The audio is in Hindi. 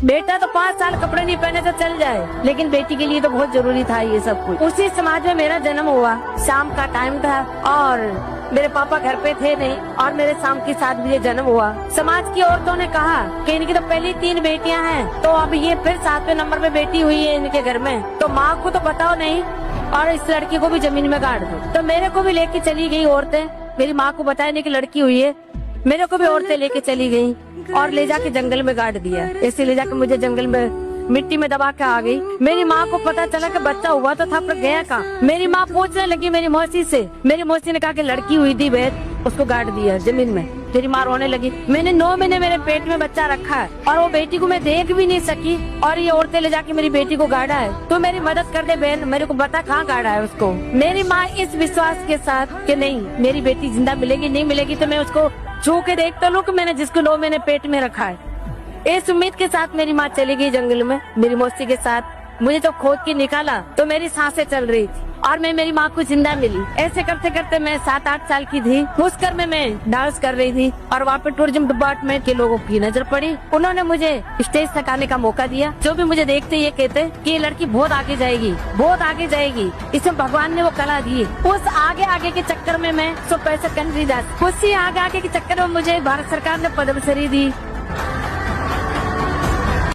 बेटा तो 5 साल कपड़े नहीं पहने तो चल जाए, लेकिन बेटी के लिए तो बहुत जरूरी था ये सब कुछ। उसी समाज में मेरा जन्म हुआ, शाम का टाइम था और मेरे पापा घर पे थे नहीं, और मेरे शाम के 7 बजे जन्म हुआ। समाज की औरतों ने कहा कि इनकी तो पहली 3 बेटियां हैं, तो अब ये फिर 7वें नंबर पे बेटी हुई है इनके घर में, तो माँ को तो बताओ नहीं और इस लड़की को भी जमीन में गाड़ दो। तो मेरे को भी लेके चली गई औरतें, मेरी माँ को बताया नहीं कि लड़की हुई है, मेरे को भी औरतें लेके चली गई और ले जाके जंगल में गाड़ दिया। ऐसे ले जाके मुझे जंगल में मिट्टी में दबा के आ गई। मेरी माँ को पता चला कि बच्चा हुआ तो था पर गया कहाँ। मेरी माँ पूछने लगी मेरी मौसी से, मेरी मौसी ने कहा कि लड़की हुई थी बेद, उसको गाड़ दिया जमीन में। मेरी माँ रोने लगी। मैंने 9 महीने मेरे पेट में बच्चा रखा है और वो बेटी को मैं देख भी नहीं सकी, और ये औरतें ले जाके मेरी बेटी को गाड़ा है। तो मेरी मदद कर दे बहन, मेरे को बता कहाँ गाड़ा है उसको। मेरी माँ इस विश्वास के साथ कि नहीं मेरी बेटी जिंदा मिलेगी, नहीं मिलेगी तो मैं उसको छू के देख तो लूं कि मैंने जिसको 9 महीने पेट में रखा है। इस उम्मीद के साथ मेरी माँ चली गई जंगल में मेरी मौसी के साथ। मुझे तो खोद के निकाला तो मेरी सांसें चल रही थी और मैं मेरी माँ को जिंदा मिली। ऐसे करते करते मैं 7-8 साल की थी। उस घर में मैं डांस कर रही थी और वहाँ पे टूरिज्म डिपार्टमेंट के लोगों की नजर पड़ी। उन्होंने मुझे स्टेज तक आने का मौका दिया। जो भी मुझे देखते ये कहते कि ये लड़की बहुत आगे जाएगी, बहुत आगे जाएगी, इसमें भगवान ने वो कला दी। उस आगे आगे के चक्कर में मैं 100 पैसे कन नहीं जा। उसी आगे आगे के चक्कर में मुझे भारत सरकार ने पद्मश्री दी,